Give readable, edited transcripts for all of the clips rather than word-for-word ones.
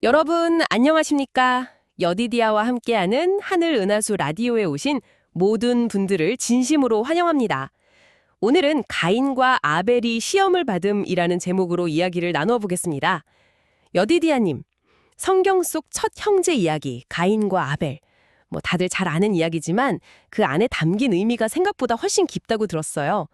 여러분 안녕하십니까? 여디디아와 함께하는 하늘 은하수 라디오에 오신 모든 분들을 진심으로 환영합니다. 오늘은 가인과 아벨이 시험을 받음이라는 제목으로 이야기를 나누어 보겠습니다. 여디디아님, 성경 속 첫 형제 이야기 가인과 아벨. 다들 잘 아는 이야기지만 그 안에 담긴 의미가 생각보다 훨씬 깊다고 들었어요.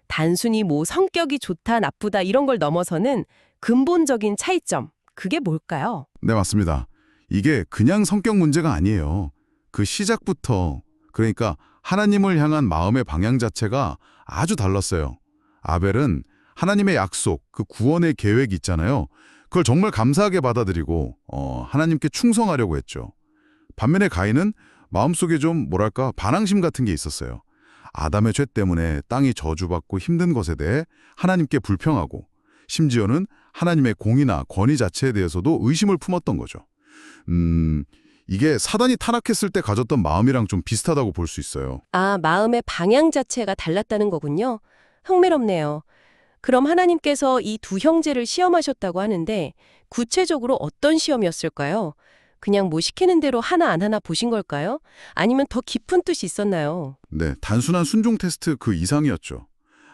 단순히 성격이 좋다 나쁘다 이런 걸 넘어서는 근본적인 차이점, 그게 뭘까요? 네, 맞습니다. 이게 그냥 성격 문제가 아니에요. 그 시작부터, 그러니까 하나님을 향한 마음의 방향 자체가 아주 달랐어요. 아벨은 하나님의 약속, 그 구원의 계획이 있잖아요. 그걸 정말 감사하게 받아들이고 하나님께 충성하려고 했죠. 반면에 가인은 마음속에 좀 반항심 같은 게 있었어요. 아담의 죄 때문에 땅이 저주받고 힘든 것에 대해 하나님께 불평하고, 심지어는 하나님의 공의나 권위 자체에 대해서도 의심을 품었던 거죠. 이게 사단이 타락했을 때 가졌던 마음이랑 좀 비슷하다고 볼 수 있어요. 아, 마음의 방향 자체가 달랐다는 거군요. 흥미롭네요. 그럼 하나님께서 이 두 형제를 시험하셨다고 하는데 구체적으로 어떤 시험이었을까요? 그냥 시키는 대로 하나 안 하나 보신 걸까요? 아니면 더 깊은 뜻이 있었나요? 네, 단순한 순종 테스트 그 이상이었죠.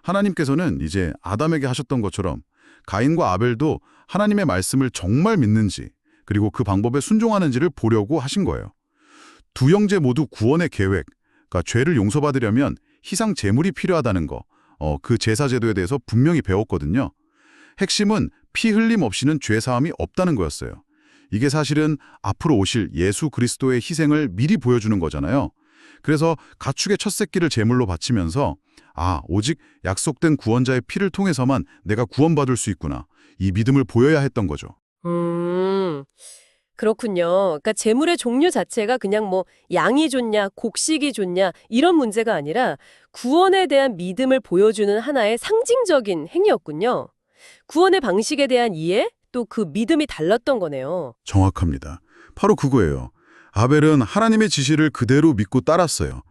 하나님께서는 이제 아담에게 하셨던 것처럼 가인과 아벨도 하나님의 말씀을 정말 믿는지, 그리고 그 방법에 순종하는지를 보려고 하신 거예요. 두 형제 모두 구원의 계획, 그러니까 죄를 용서받으려면 희생 제물이 필요하다는 거, 그 제사 제도에 대해서 분명히 배웠거든요. 핵심은 피 흘림 없이는 죄 사함이 없다는 거였어요. 이게 사실은 앞으로 오실 예수 그리스도의 희생을 미리 보여주는 거잖아요. 그래서 가축의 첫 새끼를 제물로 바치면서 오직 약속된 구원자의 피를 통해서만 내가 구원받을 수 있구나. 이 믿음을 보여야 했던 거죠. 음, 그렇군요. 그러니까 재물의 종류 자체가 그냥 양이 좋냐, 곡식이 좋냐 이런 문제가 아니라 구원에 대한 믿음을 보여주는 하나의 상징적인 행위였군요. 구원의 방식에 대한 이해, 또 그 믿음이 달랐던 거네요. 정확합니다. 바로 그거예요. 아벨은 하나님의 지시를 그대로 믿고 따랐어요.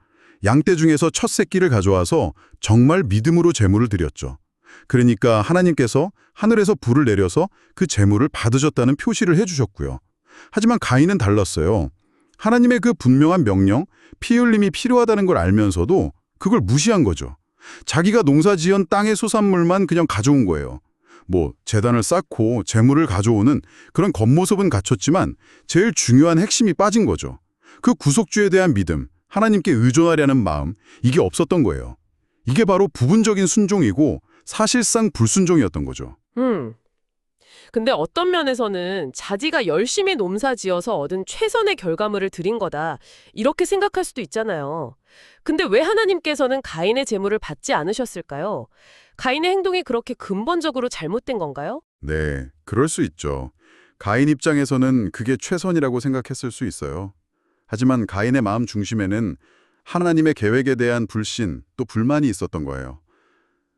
양떼 중에서 첫 새끼를 가져와서 정말 믿음으로 제물을 드렸죠. 그러니까 하나님께서 하늘에서 불을 내려서 그 제물을 받으셨다는 표시를 해주셨고요. 하지만 가인은 달랐어요. 하나님의 그 분명한 명령, 피 흘림이 필요하다는 걸 알면서도 그걸 무시한 거죠. 자기가 농사지은 땅의 소산물만 그냥 가져온 거예요. 제단을 쌓고 제물을 가져오는 그런 겉모습은 갖췄지만 제일 중요한 핵심이 빠진 거죠. 그 구속주에 대한 믿음, 하나님께 의존하려는 마음, 이게 없었던 거예요. 이게 바로 부분적인 순종이고 사실상 불순종이었던 거죠. 근데 어떤 면에서는 자기가 열심히 농사 지어서 얻은 최선의 결과물을 드린 거다, 이렇게 생각할 수도 있잖아요. 근데 왜 하나님께서는 가인의 제물을 받지 않으셨을까요? 가인의 행동이 그렇게 근본적으로 잘못된 건가요? 네, 그럴 수 있죠. 가인 입장에서는 그게 최선이라고 생각했을 수 있어요. 하지만 가인의 마음 중심에는 하나님의 계획에 대한 불신, 또 불만이 있었던 거예요.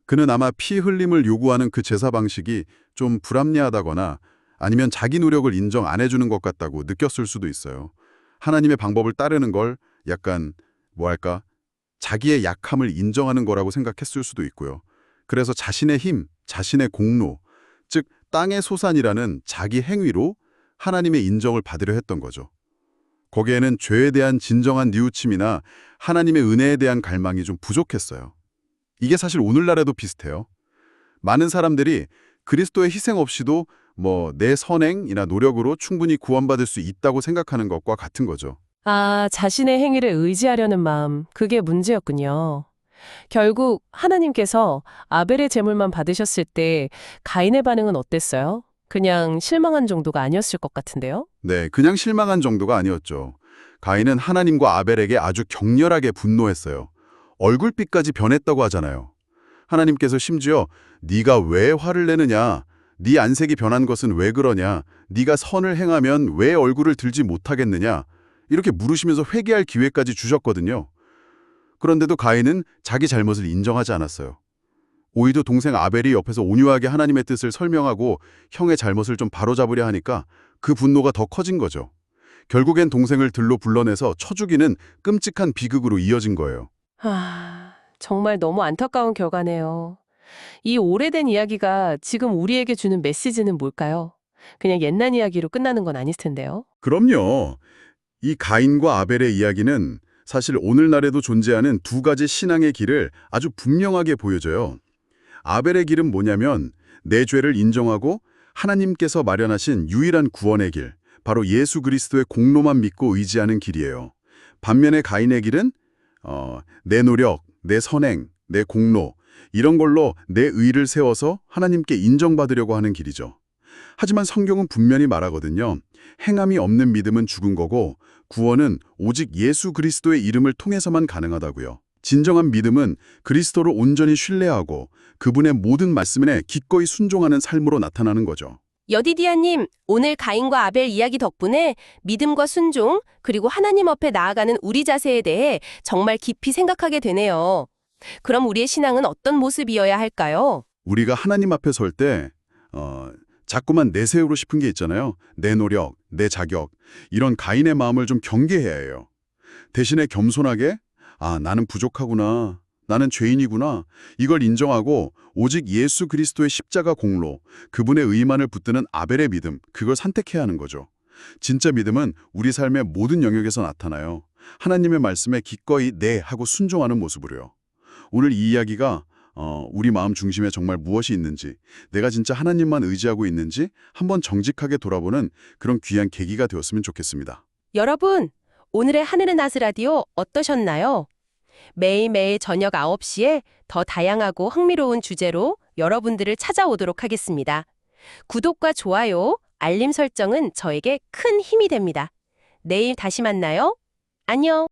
그는 아마 피 흘림을 요구하는 그 제사 방식이 좀 불합리하다거나 아니면 자기 노력을 인정 안 해주는 것 같다고 느꼈을 수도 있어요. 하나님의 방법을 따르는 걸 약간 자기의 약함을 인정하는 거라고 생각했을 수도 있고요. 그래서 자신의 힘, 자신의 공로, 즉 땅의 소산이라는 자기 행위로 하나님의 인정을 받으려 했던 거죠. 거기에는 죄에 대한 진정한 뉘우침이나 하나님의 은혜에 대한 갈망이 좀 부족했어요. 이게 사실 오늘날에도 비슷해요. 많은 사람들이 그리스도의 희생 없이도 내 선행이나 노력으로 충분히 구원받을 수 있다고 생각하는 것과 같은 거죠. 아, 자신의 행위를 의지하려는 마음, 그게 문제였군요. 결국 하나님께서 아벨의 제물만 받으셨을 때 가인의 반응은 어땠어요? 그냥 실망한 정도가 아니었을 것 같은데요? 네, 그냥 실망한 정도가 아니었죠. 가인은 하나님과 아벨에게 아주 격렬하게 분노했어요. 얼굴빛까지 변했다고 하잖아요. 하나님께서 심지어 네가 왜 화를 내느냐? 네 안색이 변한 것은 왜 그러냐? 네가 선을 행하면 왜 얼굴을 들지 못하겠느냐? 이렇게 물으시면서 회개할 기회까지 주셨거든요. 그런데도 가인은 자기 잘못을 인정하지 않았어요. 오히려 동생 아벨이 옆에서 온유하게 하나님의 뜻을 설명하고 형의 잘못을 좀 바로잡으려 하니까 그 분노가 더 커진 거죠. 결국엔 동생을 들로 불러내서 쳐 죽이는 끔찍한 비극으로 이어진 거예요. 정말 너무 안타까운 결과네요. 이 오래된 이야기가 지금 우리에게 주는 메시지는 뭘까요? 그냥 옛날 이야기로 끝나는 건 아닐 텐데요. 그럼요. 이 가인과 아벨의 이야기는 사실 오늘날에도 존재하는 두 가지 신앙의 길을 아주 분명하게 보여줘요. 아벨의 길은 뭐냐면 내 죄를 인정하고 하나님께서 마련하신 유일한 구원의 길, 바로 예수 그리스도의 공로만 믿고 의지하는 길이에요. 반면에 가인의 길은 내 노력, 내 선행, 내 공로 이런 걸로 내 의를 세워서 하나님께 인정받으려고 하는 길이죠. 하지만 성경은 분명히 말하거든요. 행함이 없는 믿음은 죽은 거고 구원은 오직 예수 그리스도의 이름을 통해서만 가능하다고요. 진정한 믿음은 그리스도를 온전히 신뢰하고 그분의 모든 말씀에 기꺼이 순종하는 삶으로 나타나는 거죠. 여디디아님, 오늘 가인과 아벨 이야기 덕분에 믿음과 순종, 그리고 하나님 앞에 나아가는 우리 자세에 대해 정말 깊이 생각하게 되네요. 그럼 우리의 신앙은 어떤 모습이어야 할까요? 우리가 하나님 앞에 설 때 자꾸만 내세우고 싶은 게 있잖아요. 내 노력, 내 자격, 이런 가인의 마음을 좀 경계해야 해요. 대신에 겸손하게 나는 부족하구나, 나는 죄인이구나, 이걸 인정하고 오직 예수 그리스도의 십자가 공로, 그분의 의만을 붙드는 아벨의 믿음, 그걸 선택해야 하는 거죠. 진짜 믿음은 우리 삶의 모든 영역에서 나타나요. 하나님의 말씀에 기꺼이 네 하고 순종하는 모습으로요. 오늘 이 이야기가 우리 마음 중심에 정말 무엇이 있는지, 내가 진짜 하나님만 의지하고 있는지 한번 정직하게 돌아보는 그런 귀한 계기가 되었으면 좋겠습니다. 여러분, 오늘의 하늘의 나스 라디오 어떠셨나요? 매일매일 저녁 9시에 더 다양하고 흥미로운 주제로 여러분들을 찾아오도록 하겠습니다. 구독과 좋아요, 알림 설정은 저에게 큰 힘이 됩니다. 내일 다시 만나요. 안녕!